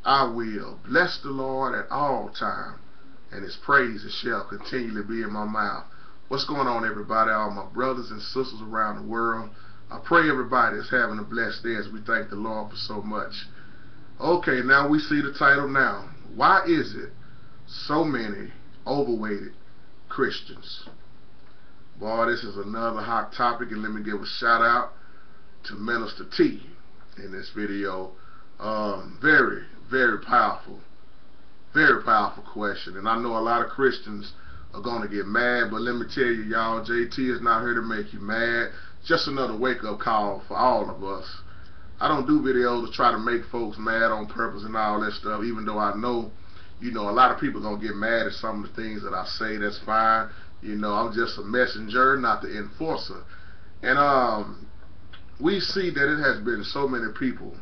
I will bless the Lord at all times, and his praises shall continually be in my mouth. What's going on, everybody? All my brothers and sisters around the world. I pray everybody is having a blessed day as we thank the Lord for so much. Okay, now we see the title now. Why is it so many overweighted Christians? Boy, this is another hot topic, and let me give a shout out to Minister T in this video. Very powerful question, and I know a lot of Christians are going to get mad, but let me tell you, y'all, JT is not here to make you mad. Just another wake-up call for all of us. I don't do videos to try to make folks mad on purpose and all that stuff, even though I know, a lot of people are going to get mad at some of the things that I say. That's fine. I'm just a messenger, not the enforcer. And we see that it has been so many people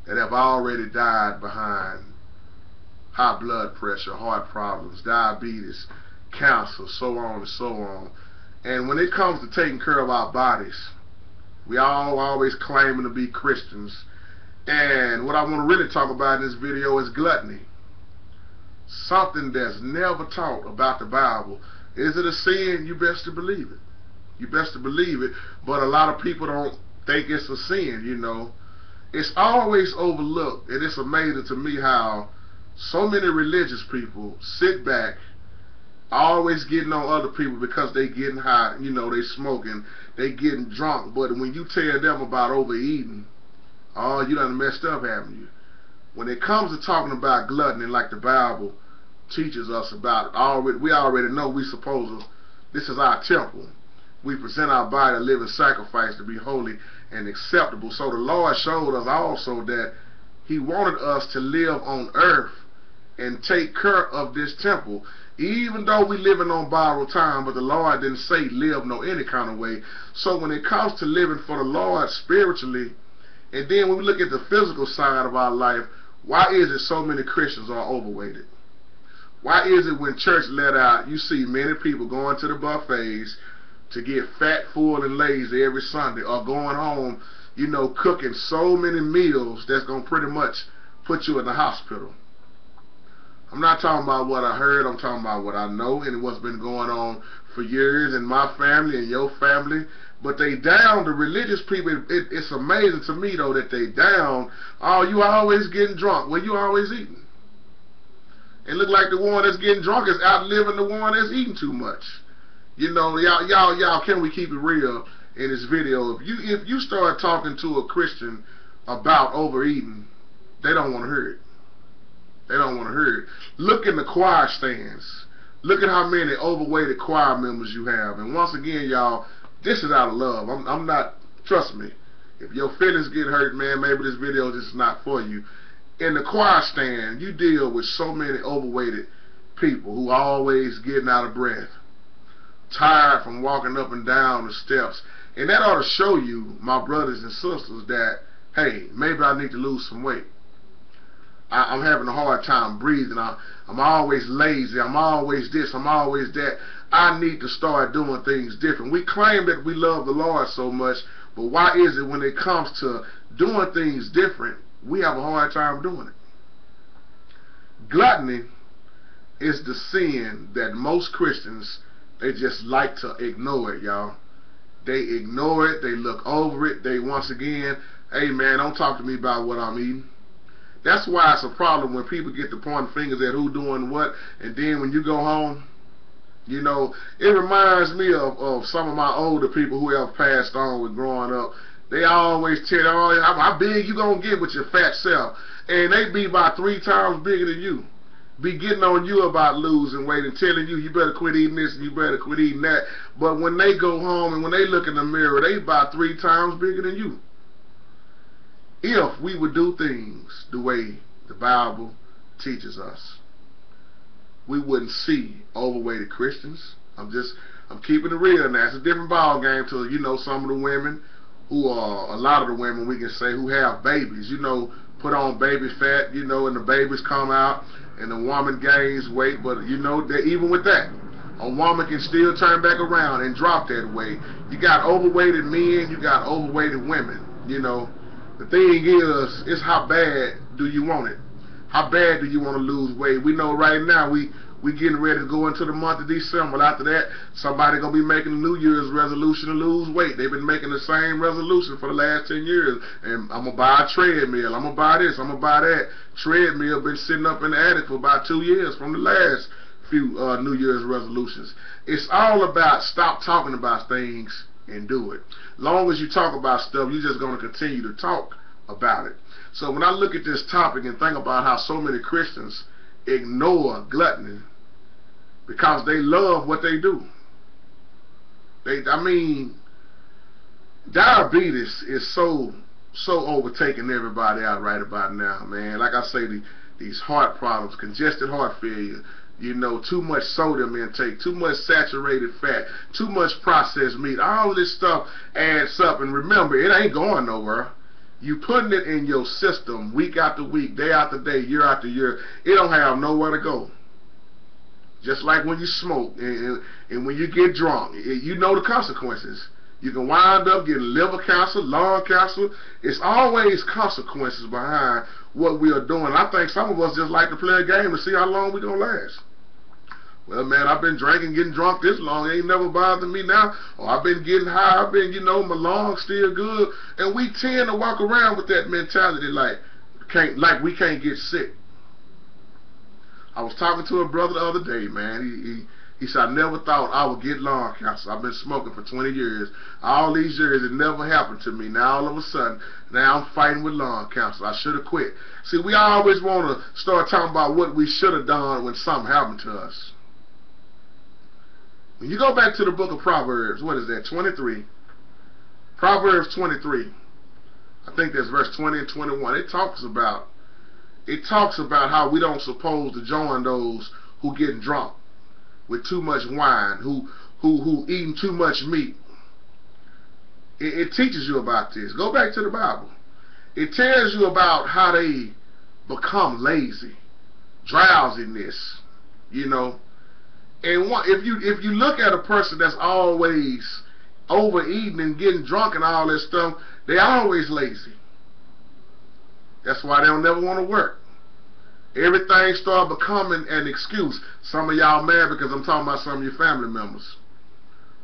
that have already died behind high blood pressure, heart problems, diabetes, cancer, so on and so on. And when it comes to taking care of our bodies, we all always claiming to be Christians. And what I want to really talk about in this video is gluttony. Something that's never taught about the Bible. Is it a sin? You best to believe it. You best to believe it. But a lot of people don't think it's a sin, It's always overlooked, and it's amazing to me how so many religious people sit back, always getting on other people because they getting high, they smoking, they getting drunk. But when you tell them about overeating, oh, you done messed up, haven't you? When it comes to talking about gluttony, like the Bible teaches us about it, we already know this is our temple. We present our body a living sacrifice to be holy and acceptable. So the Lord showed us also that he wanted us to live on earth and take care of this temple. Even though we living on borrowed time, but the Lord didn't say live no any kind of way. So when it comes to living for the Lord spiritually, and then when we look at the physical side of our life, why is it so many Christians are overweighted? Why is it when church let out, you see many people going to the buffets to get fat, full, and lazy every Sunday, or going home, cooking so many meals that's going to pretty much put you in the hospital? I'm not talking about what I heard, I'm talking about what I know and what's been going on for years in my family and your family. But they down the religious people. It's amazing to me, though, that they down, oh, you always getting drunk. Well, you always eating. It look like the one that's getting drunk is outliving the one that's eating too much. Y'all, can we keep it real in this video? If you start talking to a Christian about overeating, they don't want to hear it. They don't want to hear it. Look in the choir stands. Look at how many overweighted choir members you have. And once again, y'all, this is out of love. I'm not, trust me, if your feelings get hurt, man, maybe this video just is not for you. In the choir stand, you deal with so many overweighted people who always getting out of breath, tired from walking up and down the steps. And that ought to show you, my brothers and sisters, that, hey, maybe I need to lose some weight. I'm having a hard time breathing. I'm always lazy. I'm always this. I'm always that. I need to start doing things different. We claim that we love the Lord so much, but why is it when it comes to doing things different, we have a hard time doing it? Gluttony is the sin that most Christians, they just like to ignore it, y'all. They ignore it. They look over it. They, once again, hey, man, don't talk to me about what I'm eating. That's why it's a problem when people get to point fingers at who doing what, and then when you go home, it reminds me of some of my older people who have passed on with growing up. They always tell, oh, how big you gonna get with your fat self? And they be about 3 times bigger than you. Be getting on you about losing weight and telling you better quit eating this and you better quit eating that. But when they go home and when they look in the mirror, they about 3 times bigger than you. If we would do things the way the Bible teaches us, we wouldn't see overweighted Christians. I'm keeping it real now. It's a different ball game to, some of the women who are, a lot of the women we can say, who have babies, put on baby fat, and the babies come out and the woman gains weight. But, that even with that, a woman can still turn back around and drop that weight. You got overweighted men, you got overweighted women, The thing is how bad do you want it? How bad do you want to lose weight? We know right now we getting ready to go into the month of December. After that, somebody gonna be making a New Year's resolution to lose weight. They've been making the same resolution for the last 10 years. And I'm gonna buy a treadmill. I'm gonna buy this. I'm gonna buy that. Treadmill been sitting up in the attic for about 2 years from the last few New Year's resolutions. It's all about stop talking about things and do it. Long as you talk about stuff, you're just gonna continue to talk about it. So when I look at this topic and think about how so many Christians ignore gluttony because they love what they do. I mean, diabetes is so overtaking everybody out right about now, man. Like I say, these heart problems, congested heart failure, you know, too much sodium intake, too much saturated fat, too much processed meat, all this stuff adds up. And remember, it ain't going nowhere. You putting it in your system week after week, day after day, year after year. It don't have nowhere to go. Just like when you smoke and when you get drunk, you know the consequences. You can wind up getting liver cancer, lung cancer. It's always consequences behind what we are doing. I think some of us just like to play a game to see how long we're going to last. Well, man, I've been drinking, getting drunk this long. It ain't never bothered me now. Or I've been getting high. I've been, you know, my lungs still good. And we tend to walk around with that mentality like we can't get sick. I was talking to a brother the other day, man. He said, I never thought I would get lung cancer. I've been smoking for 20 years. All these years, it never happened to me. Now, all of a sudden, now I'm fighting with lung cancer. I should have quit. See, we always want to start talking about what we should have done when something happened to us. When you go back to the book of Proverbs, what is that, 23? Proverbs 23. I think that's verse 20 and 21. It talks about how we don't supposed to join those who getting drunk with too much wine, who eating too much meat. It teaches you about this. Go back to the Bible. It tells you about how they become lazy, drowsiness, you know. And if you look at a person that's always overeating and getting drunk and all this stuff, they always lazy. That's why they don't never want to work. Everything start becoming an excuse. Some of y'all mad because I'm talking about some of your family members.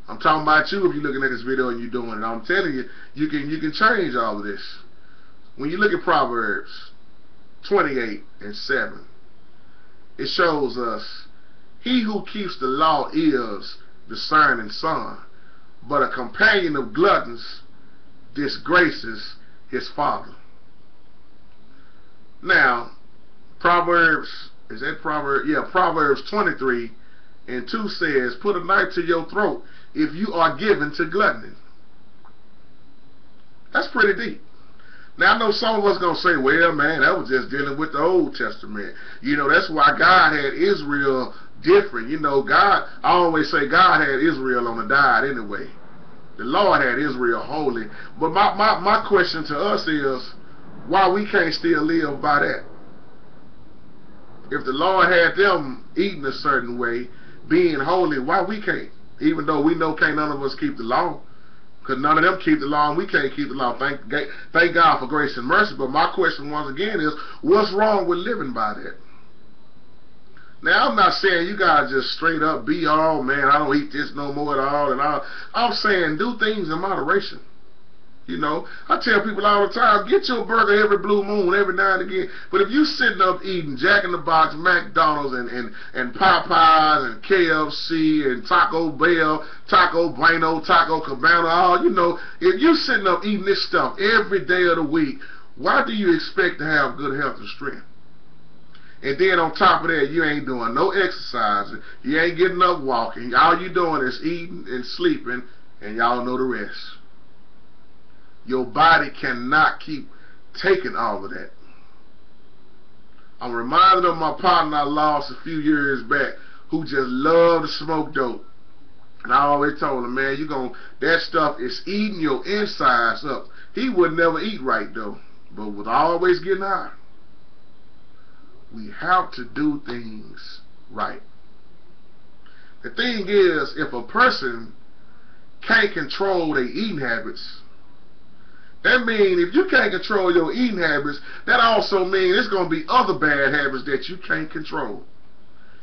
I'm talking about you if you're looking at this video and you're doing it. I'm telling you, you can change all of this. When you look at Proverbs 28 and 7, it shows us, he who keeps the law is discerning son, but a companion of gluttons disgraces his father. Now, Proverbs 23 and 2 says, put a knife to your throat if you are given to gluttony. That's pretty deep. Now, I know some of us going to say, well, man, that was just dealing with the Old Testament. You know, that's why God had Israel different. You know, I always say God had Israel on a diet anyway. The Lord had Israel holy. But my question to us is, why we can't still live by that? If the Lord had them eating a certain way, being holy, why we can't? Even though we know can't none of us keep the law. Because none of them keep the law and we can't keep the law. Thank God for grace and mercy. But my question once again is, what's wrong with living by that? Now, I'm not saying you gotta just straight up be all, man, I don't eat this no more at all. And I'm saying do things in moderation. You know, I tell people all the time, get your burger every blue moon, every now and again. But if you sitting up eating Jack in the Box, McDonald's, and Popeyes, and KFC, and Taco Bell, Taco Bueno, Taco Cabana, all, you know, if you sitting up eating this stuff every day of the week, why do you expect to have good health and strength? And then on top of that, you ain't doing no exercising, you ain't getting up walking, all you doing is eating and sleeping, and y'all know the rest. Your body cannot keep taking all of that. I'm reminded of my partner I lost a few years back who just loved to smoke dope. And I always told him, man, that stuff is eating your insides up. He would never eat right though, but was always getting high. We have to do things right. The thing is, if a person can't control their eating habits, That means if you can't control your eating habits, that also means it's going to be other bad habits that you can't control.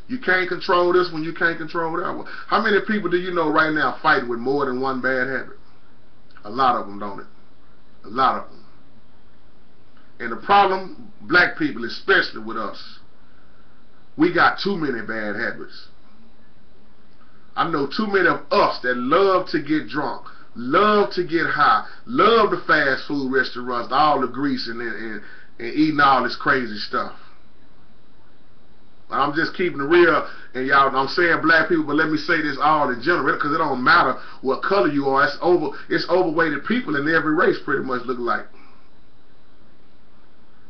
You can't control this one, you can't control that one. How many people do you know right now fighting with more than one bad habit? A lot of them, don't it? A lot of them. And the problem, black people, especially with us, we got too many bad habits. I know too many of us that love to get drunk, love to get high, love the fast food restaurants, all the grease and eating all this crazy stuff. I'm just keeping it real, and y'all, I'm saying black people, but let me say this all in general, because it don't matter what color you are. It's overweighted people in every race pretty much look like.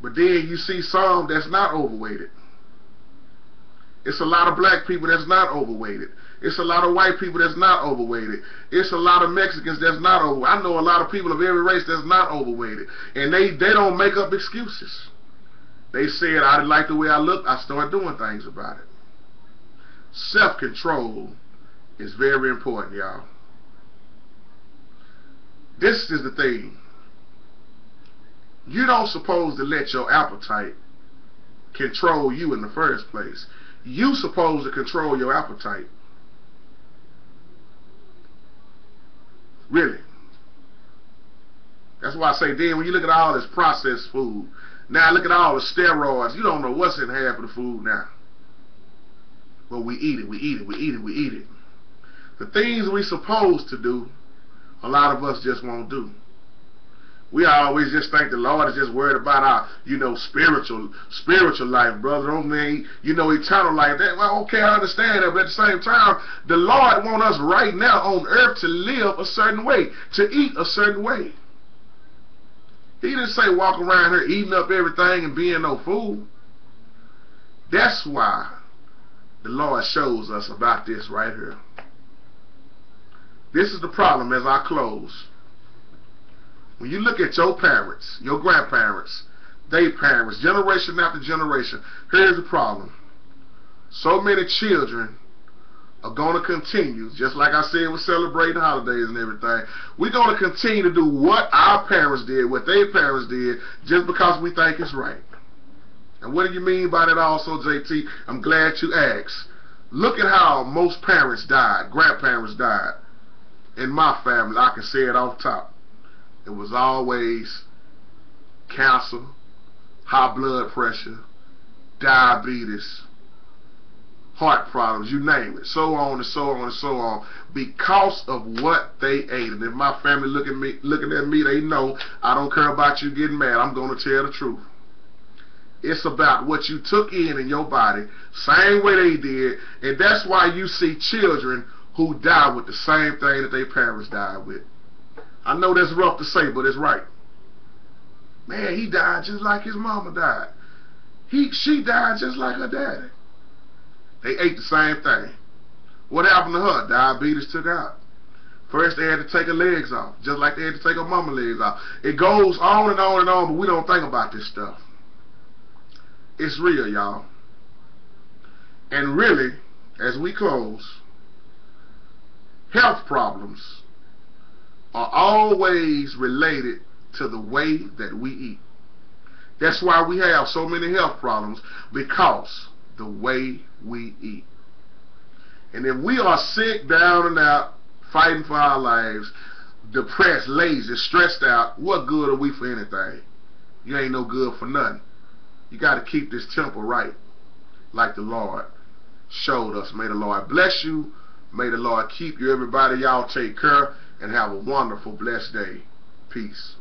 But then you see some that's not overweighted. It's a lot of black people that's not overweighted. It's a lot of white people that's not overweighted. It's a lot of Mexicans that's not overweighted. I know a lot of people of every race that's not overweighted. And they don't make up excuses. They said, I didn't like the way I looked, I started doing things about it. Self-control is very important, y'all. This is the thing. You don't supposed to let your appetite control you in the first place. You supposed to control your appetite. Really. That's why I say, then when you look at all this processed food, now look at all the steroids, you don't know what's in half of the food now. But we eat it, we eat it, we eat it, we eat it. The things we supposed to do, a lot of us just won't do. We always just think the Lord is just worried about our, spiritual life, brother. Don't mean, eternal life. Well, okay, I understand that, but at the same time, the Lord wants us right now on earth to live a certain way, to eat a certain way. He didn't say walk around here eating up everything and being no fool. That's why the Lord shows us about this right here. This is the problem as I close. When you look at your parents, your grandparents, their parents, generation after generation, here's the problem. So many children are going to continue, just like I said, we're celebrating holidays and everything. We're going to continue to do what our parents did, what their parents did, just because we think it's right. And what do you mean by that also, JT? I'm glad you asked. Look at how most parents died, grandparents died. In my family, I can say it off top. It was always cancer, high blood pressure, diabetes, heart problems, you name it, so on and so on and so on, because of what they ate. And if my family looking at me, they know I don't care about you getting mad. I'm going to tell the truth. It's about what you took in your body, same way they did, and that's why you see children who die with the same thing that their parents died with. I know that's rough to say, but it's right. Man, he died just like his mama died. She died just like her daddy. They ate the same thing. What happened to her? Diabetes took out. First they had to take her legs off, just like they had to take her mama's legs off. It goes on and on and on, but we don't think about this stuff. It's real, y'all. And really, as we close, health problems are always related to the way that we eat. That's why we have so many health problems, because the way we eat. And if we are sick, down and out, fighting for our lives, depressed, lazy, stressed out, what good are we for anything? You ain't no good for nothing. You got to keep this temple right, like the Lord showed us. May the Lord bless you. May the Lord keep you. Everybody, y'all take care and have a wonderful, blessed day. Peace.